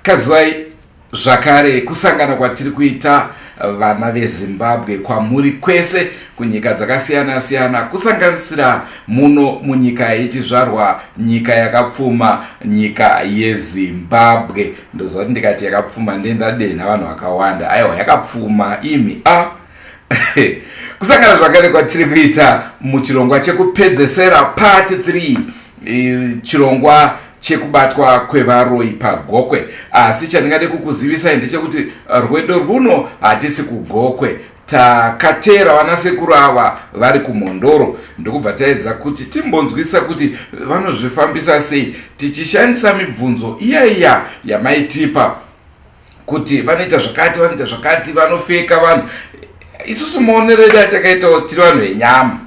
Kazwai zvakare kusangana kwatiri kuita vana veZimbabwe kwamuri kwese kunyika dzakasiyana siyana kusanganisira muno munyika yechizvarwa, nyika yakapfuma, nyika yeZimbabwe. Ndozvati ndikati yakapfuma ndendadena vanhu vakawanda. Aiwa, yakapfuma imi kusangana zvakare kwatiri kuita muchirongwa chekupedzesera part 3 chirongwa chekubatwa kwevaroi paGokwe. Asi chandingade kukuzivisai ndechekuti rwendo runo hatisi kuGokwe, takatera vanasekuru ava vari kuMhondoro. Ndokubva taedza kuti timbonzwisa kuti vanozvifambisa sei tichishandisa mibvunzo iya yamaitipa kuti vanoita zvakati vanofeka vanhu. Isusu maonerero atakaitawo tiri vanhu venyama,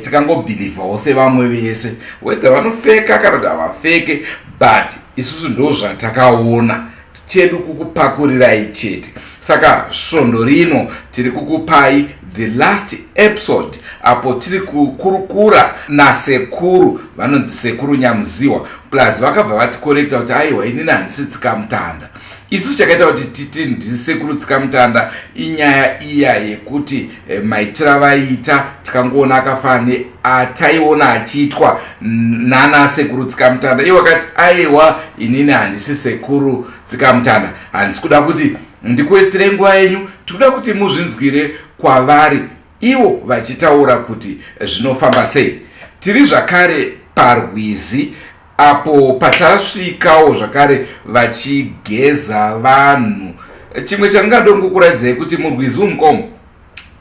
tikangobhilivhawo sevamwe vese, whether vanofeka kana kuti havafeke, but isusu ndo zvatakaona. Chedu kukupakurirai chete. Saka svondo rino tiri kukupai the last episode apo tiri kukurukura nasekuru vanonzi Sekuru Nyamuziwa, plus vakabva vatikorekta kuti aiwa inini handisi Tsikamutanda. Isusu chakaita kuti titi ndisi Sekuru Tsikamutanda inyaya iya yekuti maitira vaita tikangoona akafane ataiona achiitwa nana Sekuru Tsikamutanda. Iwo vakati aiwa inini handisi Sekuru Tsikamutanda, handisi kuda kuti ndikuwestire nguva yenyu, tikuda kuti muzvinzwire kwavari ivo vachitaura kuti zvinofamba sei. Tiri zvakare paRwizi apo patasvikawo zvakare vachigeza vanhu. Chimwe chandingadongokuradzai kuti muRwizi umkomo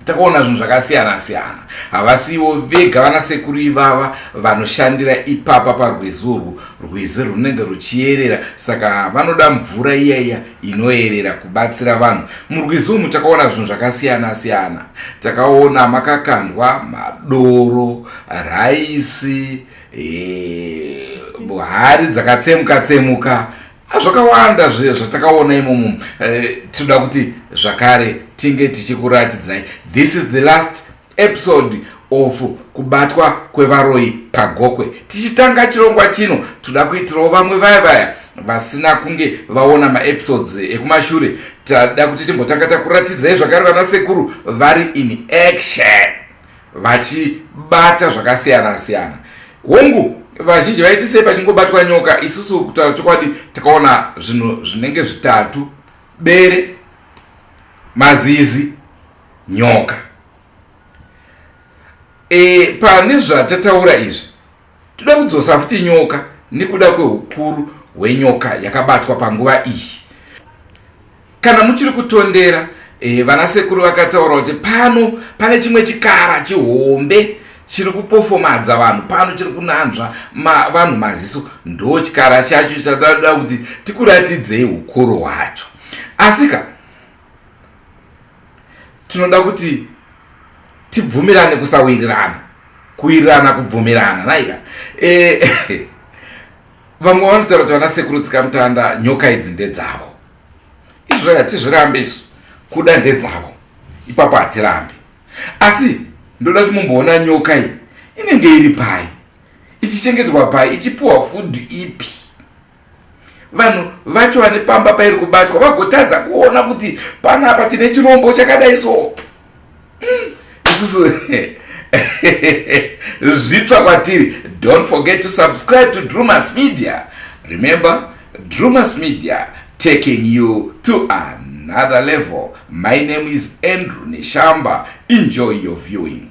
takaona zvinhu zvakasiyana siyana. Havasiwo vega vanasekuru ivava vanoshandira ipapa paRwizi urwu. Rwizi runenge ruchiyerera, saka vanoda mvura iya inoyerera kubatsira vanhu. muRwizi umu takaona zvinhu zvakasiyana siyana. Takaona makakandwa madoro, raisi, hari dzakatsemuka zvakawanda zvatakaona imomo. Tinoda kuti zvakare tinge tichikuratidzai. This is the last episode of kubatwa kwevaroi paGokwe. Tichitanga chirongwa chino toda kuitirawo vamwe vaya vasina kunge vaona maepisodes ekumashure. Tada kuti timbotanga takuratidzai zvakare vanasekuru vari in action vachibata zvakasiyana siyana. Hongu vazhinji vaiti sei pachingobatwa nyoka. Isusu kutaura chokwadi takaona zvinhu zvinenge zvitatu: bere, mazizi, nyoka. Pane zvatataura izvi toda kudzosa futi nyoka nekuda kwehukuru hwenyoka yakabatwa panguva iyi. Kana muchiri kutondera, vanasekuru vakataura kuti pane chimwe chikara chihombe chiri kupofomadza vanhu pano, chiri kunanzva vanhu maziso. Ndo chikara chacho chadada kuti tikuratidzei hukuru hwacho. Asika tinoda kuti tibvumirane kusawirirana, kuwirirana kubvumirana naika. Vamwe vanotaura kuti vanasekuru Tsikamutanda nyoka idzi ndedzavo. Izvo hatizvirambe isu, kuda ndedzavo, ipapo hatirambe. Asi ndoda kuti mumboona nyoka iyi inenge iri pai, ichichengetwa pai, ichipuwa food ipi. Vanhu vacho vane pamba pairi kubatwa vagotadza kuona kuti panapa tine chirombo chakadai so. Isusu zvitsva kwatiri. Don't forget to subscribe to Drumas Media. Remember, Drumas Media taking you to another level. My name is Andrew Neshamba. Enjoy your viewing.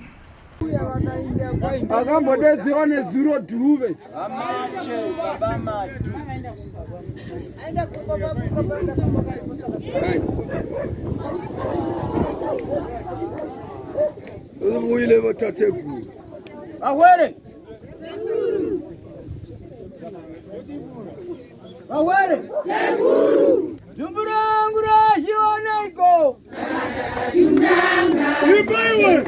Sekuru Dumburangura Hioneko Tunanga Ibaiwe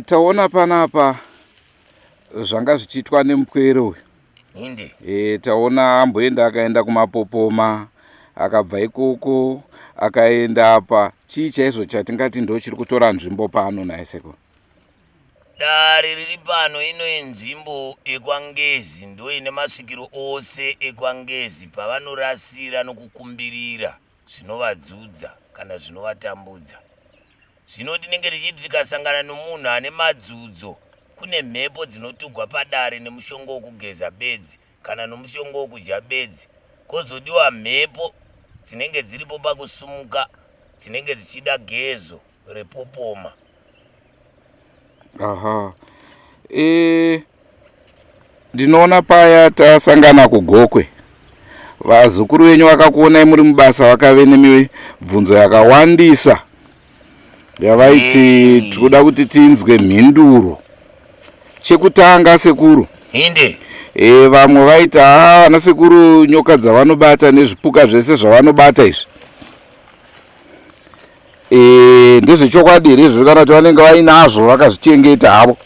Taona panapa zvanga zvichiitwa nemupwere uyu. Inde. Taona amboenda akaenda kumapopoma, akabva ikoko akaenda apa. Chii chaizvo chatingati ndo chiri kutora nzvimbo pano naiseko? Dare riri pano ino nzvimbo ekwangezi ndo ine masvikiro ose ekwangezi pavanorasira nokukumbirira zvinovadzudza kana zvinovatambudza. Zvino tinenge tichiti tikasangana nomunhu ane madzudzo, kune mhepo dzinotugwa padare nemushongo wokugeza bedzi kana nomushongo wokudya bedzi, kozodiwa mhepo dzinenge dziripo pakusumuka dzinenge dzichida gezo repopoma. Aha. Ndinoona paya tasangana kuGokwe. Vazukuru venyu vakakuonai muri mubasa vakave nemibvunzo yakawandisa. Yavaiti tikuda kuti tinzwe mhinduro. Chekutanga sekuru. Inde. vamwe vaita vana sekuru nyoka dzavanobata nezvipuka zvese zvavanobata izvi ndezvechokwadi here izvo kana kuti vanenge vainazvo vakazvichengeta havo?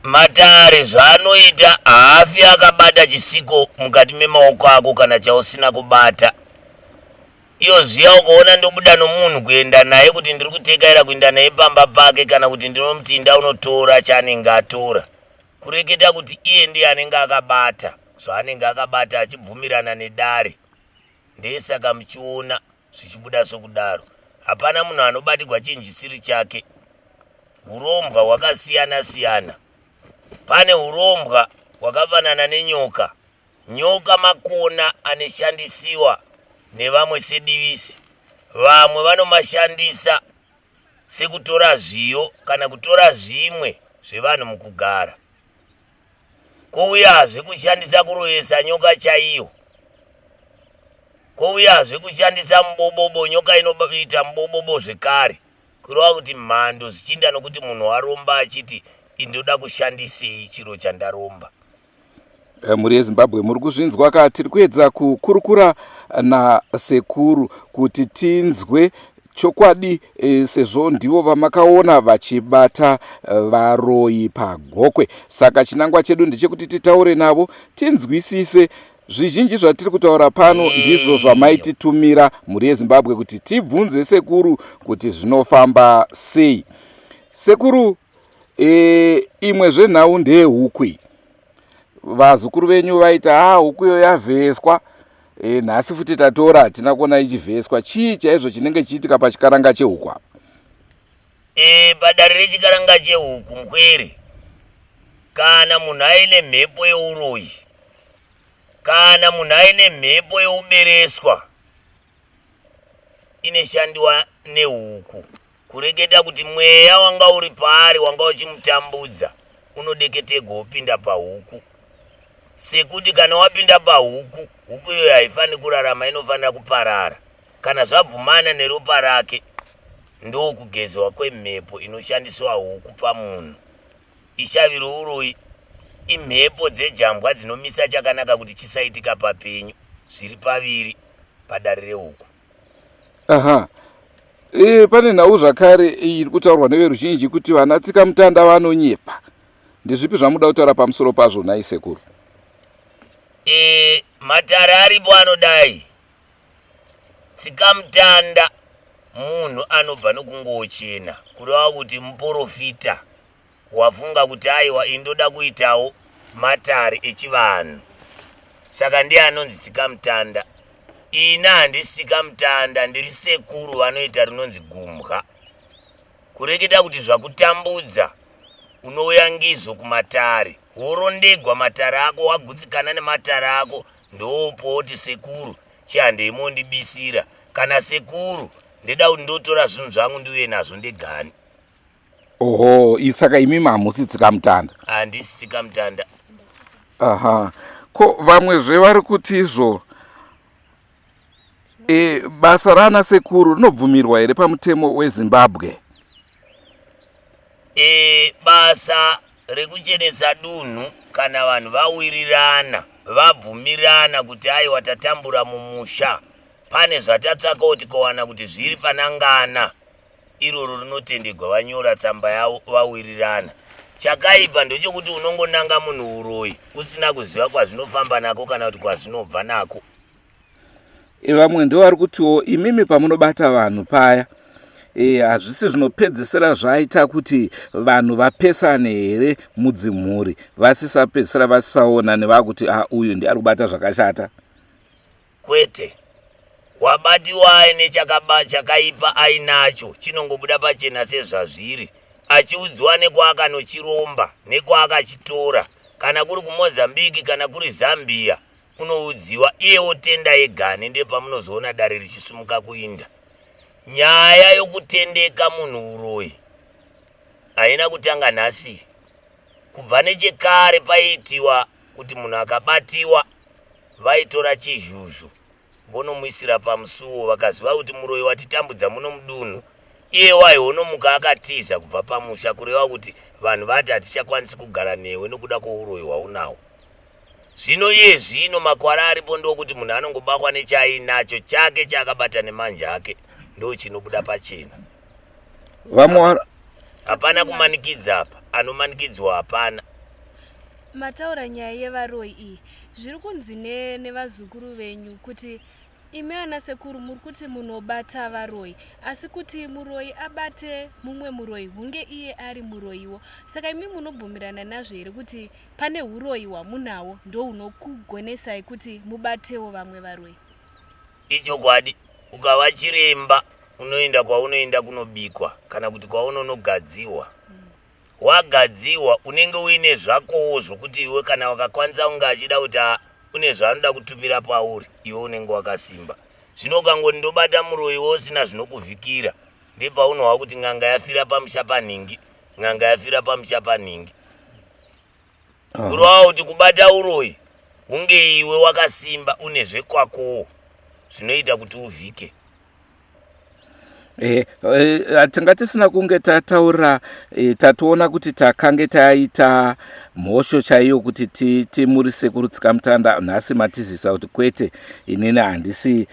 Matare zvaanoita haafi akabata chisiko mukati memaoko ako kana chausina kubata. Iyo zviya ukaona ndobuda nomunhu kuenda naye kuti ndiri kutekaira kuenda naye pamba pake kana kuti ndinomutinda unotora chaanenge atora, kureketa kuti iye ndiye anenge akabata zvaanenge akabata achibvumirana nedare. Ndesaka muchiona zvichibuda sokudaro. Hapana munhu anobatirwa chinhu chisiri chake. Urombwa hwakasiyana siyana. Pane urombwa hwakafanana nenyoka. Nyoka makona anoshandisiwa nevamwe sedivisi. Vamwe vanomashandisa sekutora zviyo kana kutora zvimwe zvevanhu mukugara. Kouyazve kushandisa kurovesa nyoka chaiyo. Kouyazve kushandisa mubobobo, nyoka inoita mubobobo zvekare. Kureva kuti mhando zvichinda nokuti munhu aromba achiti indoda kushandisei chiro chandaromba. Muri yeZimbabwe muri kuzvinzwa ka tiri kuedza kukurukura nasekuru kuti tinzwe chokwadi sezvo ndivo vamakaona vachibata varoyi paGokwe. Saka chinangwa chedu ndechekuti titaure navo tinzwisise zvizhinji zvatiri kutaura pano ndizvo zvamaititumira muri yeZimbabwe kuti tibvunze sekuru kuti zvinofamba sei. Sekuru, imwe zvenhau ndeyehukwi. Vazukuru venyu vaita huku iyo yavheswa, nhasi futi tatora hatina kuona ichivheswa. Chii chaizvo chinenge chiitika pachikaranga chehuku apa? Padare rechikaranga chehuku mkwere, kana munhu aine mhepo yeuroyi, kana munhu aine mhepo yeubereswa, inoshandiwa nehuku. Kureketa kuti mweya wanga uri paari wanga uchimutambudza unodeketegwa wopinda pahuku. Sekuti kana wapinda pahuku, huku iyo haifani kurarama, inofanira kuparara. Kana zvabvumana neropa rake, ndo kugezwa kwemhepo inoshandiswa huku pamunhu. Ishaviro uroyi imhepo dzejambwa dzinomisa chakanaka kuti chisaitika papenyu, zviri paviri padare rehuku. Aha. Pane nhau zvakare iri kutaurwa neveruzhinji kuti vanatsika mutanda vanonyepa. Ndezvipi zvamuda kutaura pamusoro pazvo nai sekuru? Matare aripo anodai. Tsika mutanda munhu anobva nokungochena, kureva kuti muprofita wafunga kuti aiwa indoda kuitawo matare echivanhu. Saka ndiye anonzi tsika mutanda. Ina handisi tsika mutanda, ndiri sekuru vanoita rinonzi gumbwa. Kureketa kuti zvakutambudza unouya ngizo kumatare, worondegwa matare ako, wagutsikana nematare ako, ndopoti sekuru chihandei mondibisira, kana sekuru ndeda kuti ndotora zvinhu zvangu ndiuye nazvo ndegani. Oho, saka imimi hamusi tsika mutanda? Handisi tsika mutanda. Aha. Ko vamwe zvevari kuti izvo basa rana sekuru rinobvumirwa here pamutemo weZimbabwe? Basa rekuchenesa dunhu kana vanhu vawirirana vabvumirana kuti aiwa tatambura mumusha, pane zvatatsvaka kuti kowana kuti zviri panangana, iroro rinotendegwa vanyora tsamba yavo vawirirana. Chakaipa ndochokuti unongonanga munhu uroyi usina kuziva kwazvinofamba nako kana kuti kwazvinobva nako. Vamwe ndo vari kutiwo imimi pamunobata vanhu paya, hazvisi zvinopedzesera zvaita kuti vanhu vapesane here mudzimhuri, vasisapedzesera vasisaona nevakuti uyu ndiye ari kubata zvakashata? Kwete, wabatiwa aine chakaipa ainacho chinongobuda pachena sezvazviri, achiudziwa nekwaakanochiromba nekwaakachitora. Kana kuri kuMozambiki kana kuri Zambia unoudziwa, iye otenda egane. Ndiye pamunozoona dare richisumuka kuinda. Nyaya yokutendeka munhu uroyi haina kutanga nhasi. Kubva nechekare paitiwa kuti munhu akabatiwa vaitora chizhuzhu vonomuisira pamusuwo, vakaziva kuti muroyi watitambudza muno mudunhu iye waionomuka akatiza kubva pamusha kureva kuti vanhu vati hatichakwanisi kugara newe nokuda kwouroyi hwaunawo. Zvino iye zvino makwara aripo ndokuti munhu anongobakwa nechainacho chake chaakabata nemanja ake ndo chinobuda pachena. Hapana kumanikidza apa, anomanikidzwa hapana. Mataura nyaya yevaroyi iyi zviri kunzi nevazukuru venyu kuti imi ana sekuru muri kuti munobata varoyi, asi kuti muroyi abate mumwe muroyi hunge iye ari muroyiwo. Saka imi munobvumirana nazvo here kuti pane uroyi hwamunawo ndo hunokugonesai kuti mubatewo vamwe varoyi? Ichokwadi, ukava chiremba unoenda kwaunoenda kunobikwa kana kuti kwaunonogadziwa. Wagadziwa unenge uine zvakowo zvokuti iwe kana wakakwanisa unga achida kuti une zvaanoda kutumira pauri, iwe unenge wakasimba. Zvino ukangoti ndobata muroyiwo usina zvinokuvhikira, ndepaunohwa kuti ng'anga yafira pamusha paningi, ng'anga yafira pamusha paningi. Kurova kuti kubata uroyi hunge iwe wakasimba une zvekwakowo zvinoita kuti uvhike. Tinga tisina kunge tataura tatoona kuti takange taita mhosho chaiyo kuti timuri sekuru Tsikamutanda, nhasi matizisa kuti kwete inini handisi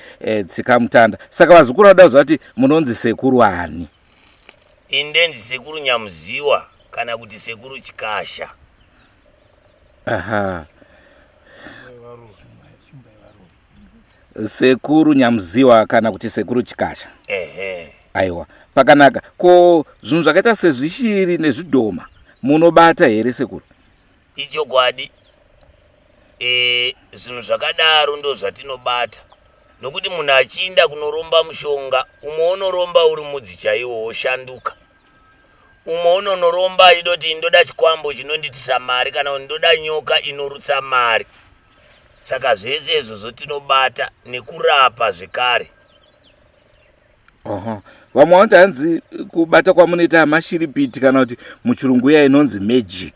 Tsikamutanda. Saka vazukuru vada kuziva kuti munonzi sekuru ani? Indenzi sekuru Nyamuziwa kana kuti sekuru Chikasha. Aha. Sekuru Nyamuziwa kana kuti sekuru Chikasha. Aiwa, pakanaka. Ko zvinhu zvakaita sezvishiri nezvidhoma munobata here sekuru? Ichokwadi. Zvinhu zvakadaro ndo zvatinobata. Nokuti munhu achinda kunoromba mushonga, umwe unoromba uri mudzi chaiwo woshanduka. Umwe unonoromba idoti ndoda chikwambo chinonditisa mari kana ndoda nyoka inorutsa mari. Saka zvese izvo zvotinobata nekurapa zvekare. Vamwe vanoti hanzi kubata kwamunoita mashiripiti kana kuti muchirungu iya inonzi magic.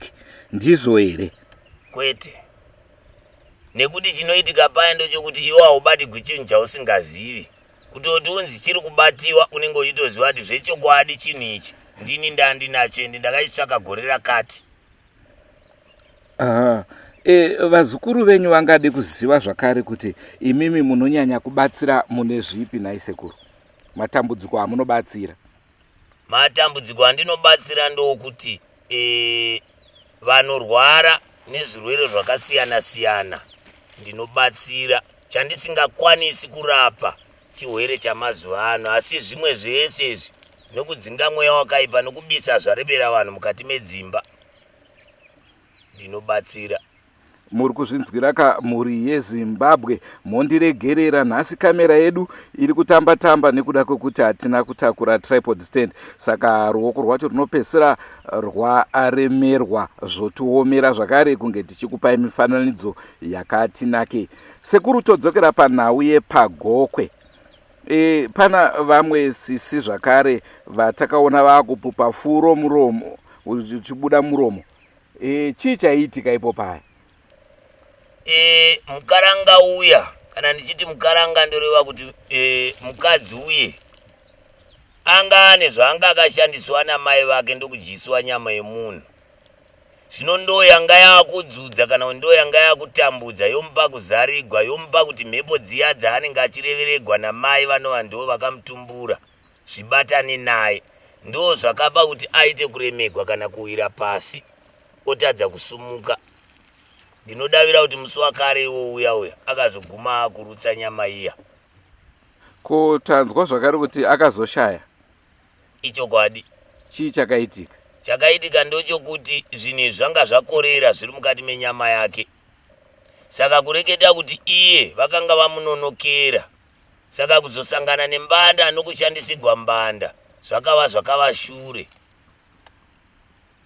Ndizvo here? Kwete. Nekuti chinoitika paya ndochokuti iwe haubatigwi chinhu chausingazivi. Kutoti unzi chiri kubatiwa unenge uchitoziva kuti zvechokwadi chinhu ichi ndini ndandinacho ende ndakachitsvaka gore rakati. Vazukuru venyu vangade kuziva zvakare kuti imimi munonyanya kubatsira mune zvipi nhai sekuru? Matambudziko amunobatsira? Matambudziko andinobatsira ndokuti vanorwara nezvirwere zvakasiyana siyana ndinobatsira. Chandisingakwanisi kurapa chirwere chamazuva ano, asi zvimwe zvese izvi nokudzinga mweya wakaipa nokubisa zvarebera vanhu mukati medzimba ndinobatsira. Muri kuzvinzwira kamuri yeZimbabwe. Mondiregerera, nhasi kamera yedu iri kutamba nekuda kwekuti hatina kutakura tripod stand, saka ruoko rwacho runopesera rwaremerwa zvotiomera zvakare kunge tichikupai mifananidzo yakati nake. Sekuru, todzokera panhau yepaGokwe. Pana vamwe sisi zvakare vatakaona vakupupa furo muromo uchibuda muromo. Chii chaiitika ipo paya? Mukaranga uya, kana ndichiti mukaranga ndoreva kuti mukadzi uye anga ane zvaanga akashandiswa namai vake ndokudyiswa nyama yemunhu. Zvino ndo yanga yakudzudza kana ndo yanga yakutambudza, yomupa kuzarigwa, yomupa kuti mhepo dziya dzaanenge achireveregwa namai vanova ndo vakamutumbura zvibatane naye, ndo zvakapa kuti aite kuremegwa kana kuwira pasi otadza kusumuka. Ndinodavira kuti musi wakare iwo uya akazoguma kurutsa nyama iya. Ko tanzwa zvakare kuti akazoshaya? Ichokwadi. Chii chakaitika? Chakaitika ndochokuti zvinhu zvanga zvakorera zviri mukati menyama yake. Saka kureketa kuti iye vakanga vamunonokera. Saka kuzosangana nembanda nokushandisigwa mbanda zvakava shure.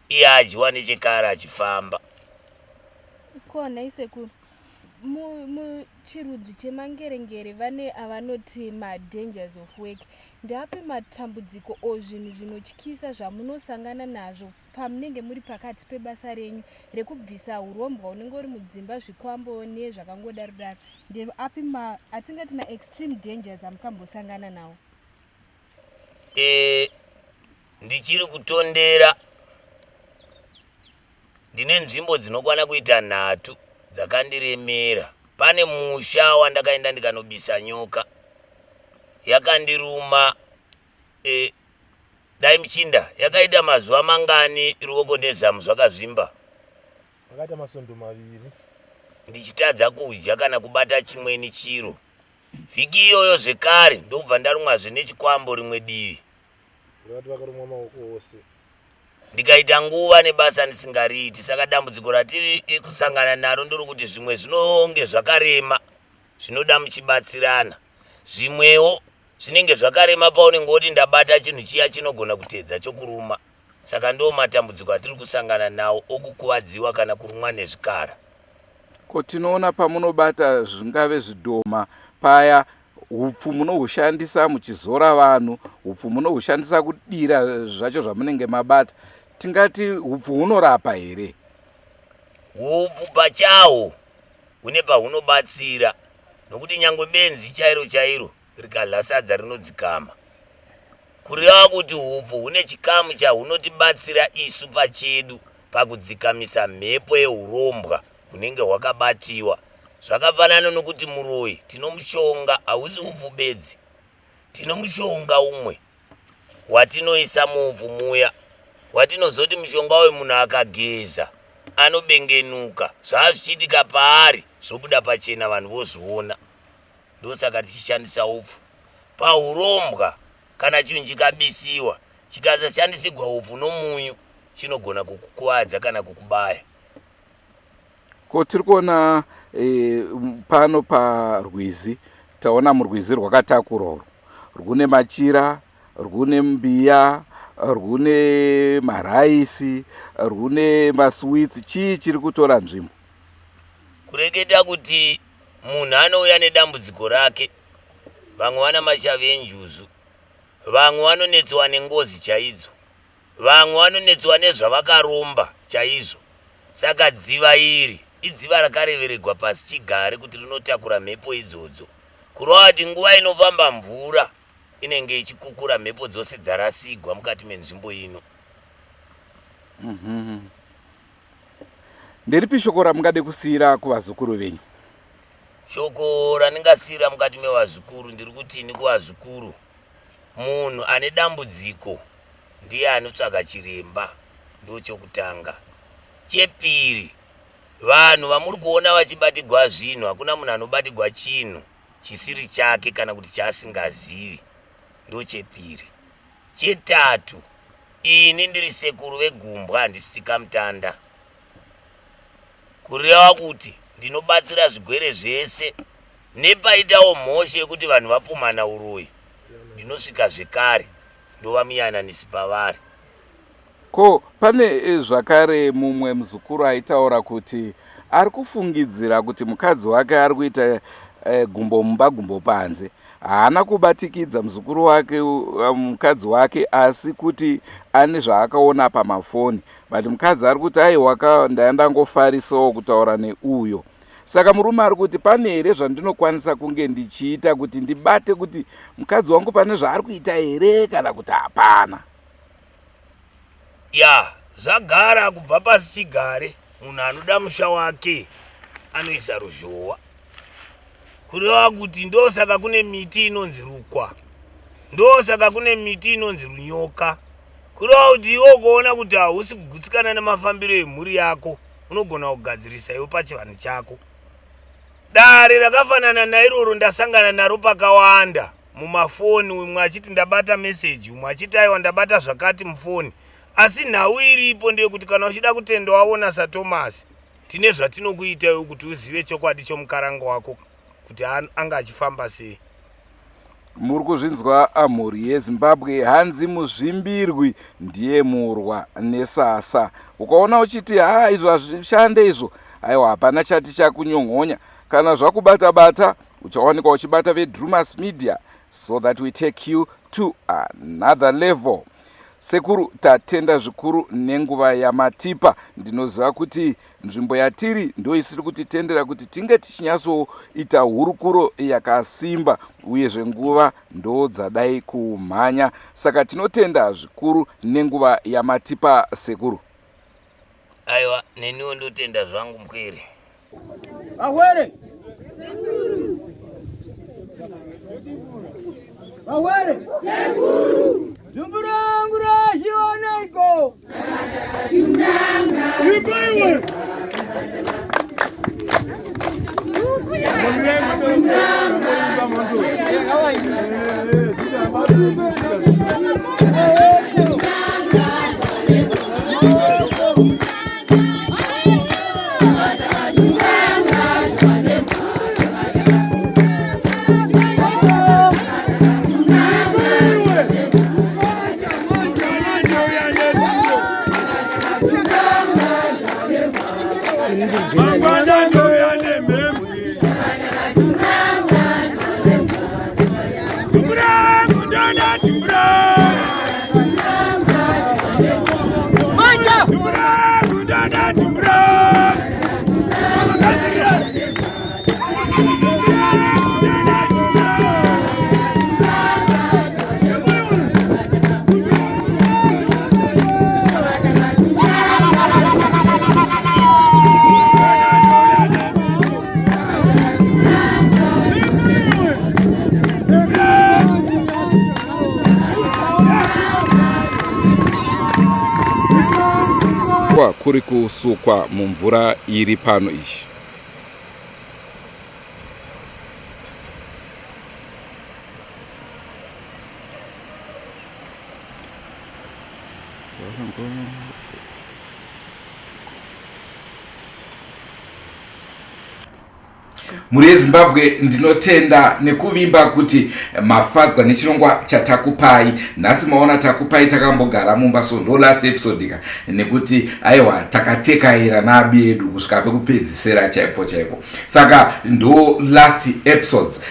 Iye ajiwa nechekare achifamba. Kona isekuru, muchirudzi chemangerengere vane avanoti ma-dangers of work. Ndape matambudziko zvinhu zvinotyisa zvamunosangana nazvo pamunenge muri pakati pebasa renyu rekubvisa urombwa unenge uri mudzimba, zvikwambo nezvakangodaro-daro. Ndeapi atingati ma-extreme dangers amukambosangana nawo? ndichiri kutondera. Ndine nzvimbo dzinokwana kuita 3 dzakandiremera. Pane musha wandakaenda ndikanobisa nyoka, yakandiruma. Dai Mchinda, yakaita mazuva mangani ruoko nezamu zvakazvimba? Akaita masondo 2 ndichitadza kudya kana kubata chimweni chiro. Vhiki iyoyo zvekare ndobva ndarumwazve nechikwambo rimwe divi. vakarumwa maoko ose. Ndikaita nguva nebasa ndisingariiti, saka dambudziko ratiri kusangana naro ndiri kuti zvimwe zvinonge zvakarema zvinoda muchibatsirana, zvimwewo zvinenge zvakarema paunenge woti ndabata chinhu chiya chinogona kutedza chokuruma. Saka ndo matambudziko atiri kusangana nawo okukuvadziwa kana kurumwa nezvikara. Ko tinoona pamunobata zvingave zvidhoma paya, hupfu munohushandisa muchizora vanhu, hupfu munohushandisa kudira zvacho zvamunenge mabata. Tingati hupfu hunorapa here? Hupfu pachahwo hune pahunobatsira, nokuti nyangwe benzi chairo rikadla sadza rinodzikama. Kureva kuti hupfu hune chikamu chahunotibatsira isu pachedu pakudzikamisa mhepo yehurombwa hunenge hwakabatiwa. Zvakafanana nokuti muroyi tinomushonga, hausi hupfu bedzi, tinomushonga umwe watinoisa muvhu muya, watinozoti mushonga uyu munhu akageza anobengenuka, zvazvichitika paari zvobuda pachena, vanhu vozviona. Ndosaka tichishandisa upfu pahurombwa. Kana chinhu chikabisiwa chikasashandisigwa upfu nomunyu chinogona kukukuwadza kana kukubaya. Ko tiri kuona pano parwizi, taona murwizi rwakatakurwa, rwune machira, rwune mbiya, rwune maraisi, rwune maswitsi. Chii chiri kutora nzvimbo? Kureketa kuti munhu anouya nedambudziko rake, vamwe vana mashavi enjuzu, vamwe vanonetswa nengozi chaidzo, vamwe vanonetswa nezvavakaromba chaizvo. Saka dziva iri idziva rakareveregwa pasi chigare kuti rinotakura mhepo idzodzo, kureva kuti nguva inofamba mvura inenge ichikukura mhepo dzose dzarasigwa mukati menzvimbo ino. Nderipi shoko ramungade kusiyira kuvazukuru venyu? Shoko randingasiyira mukati mevazukuru ndiri kuti ni kuvazukuru, munhu ane dambudziko ndiye anotsvaga chiremba, ndo chokutanga. Chepiri, vanhu vamuri kuona vachibatirwa zvinhu, hakuna munhu anobatirwa chinhu chisiri chake kana kuti chaasingazivi, ndo chepiri. Chetatu, ini ndiri sekuru vegumbwa, handisi Chikamutanda, kureva kuti ndinobatsira zvigwere zvese. Nepaitawo mhosva yekuti vanhu vapumana uroyi, ndinosvika zvekare ndova muyananisi pavari. Ko pane zvakare mumwe muzukuru aitaura kuti ari kufungidzira kuti mukadzi wake ari kuita gumbo mumba gumbo panze. Haana kubatikidza muzukuru wake mukadzi wake, asi kuti ane zvaakaona pamafoni. But mukadzi ari kuti aiwa ndaenda ngofarisawo kutaura neuyo. Saka murume ari kuti pane here zvandinokwanisa kunge ndichiita kuti ndibate kuti mukadzi wangu pane zvaari kuita here kana kuti hapana. Ya, zvagara kubva pasi chigare, munhu anoda musha wake anoisa ruzhowa. Kureva kuti ndosaka kune miti inonzi rukwa, ndosaka kune miti inonzi runyoka. Kureva kuti iwo kuona kuti hausi kugutsikana namafambiro emhuri yako, unogona kugadzirisa iwe pachivanhu chako. Dare rakafanana nairoro ndasangana naro pakawanda mumafoni, umwe achiti ndabata meseji, umwe achiti aiwa ndabata zvakati mufoni. Asi nhau iripo ndeyekuti kana uchida kutenda waona saThomas, tine zvatinokuita iwe kuti uzive chokwadi chomukaranga wako kuti anga achifamba sei. Muri kuzvinzwa amhuri yeZimbabwe, Hanzi Muzvimbirwi ndiye murwa nesasa. Ukaona uchiti izvo hazvishande izvo, aiwa hapana chati chakunyongonya. Kana zvakubata-bata, uchawanikwa uchibata veDrumas Media, so that we take you to another level. Sekuru, tatenda zvikuru nenguva yamatipa. Ndinoziva kuti nzvimbo yatiri ndo isiri kutitendera kuti tinge tichinyatsoita hurukuro yakasimba, uyezve nguva ndo dzadai kumhanya. Saka tinotenda zvikuru nenguva yamatipa, sekuru. Aiwa, neniwo ndotenda zvangu mkwere. Awere. Awere. Sekuru. Dumburangura hiwaneko. Kiunanga. Ibaiwe. Kuri kusukwa mumvura iri pano ishi. Muri Zimbabwe ndinotenda nekuvimba kuti mafadzwa nechirongwa chatakupai. Nhasi maona takupai takambogara mumba, so ndo last episode ka, nekuti aiwa takatekaira nabi edu kusvika pekupedzisira chaipo chaipo. Saka ndo last episodes.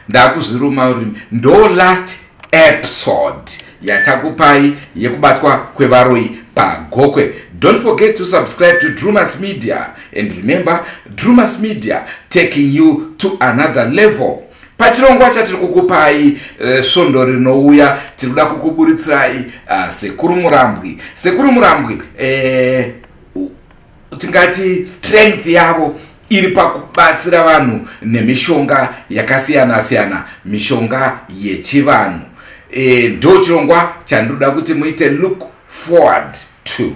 Ndakuzviruma urimi, ndo last episode yatakupai yekubatwa kwevaroi paGokwe. Don't forget to subscribe to Drumas Media, and remember, Drumas Media taking you to another level. Pachirongwa chatiri kukupai svondo rinouya tirikuda kukuburitsirai Sekuru Murambwi. Sekuru Murambwi tingati strength yavo iri pakubatsira vanhu nemishonga yakasiyana siyana, mishonga yechivanhu. Ndo chirongwa chandoda kuti muite look forward to.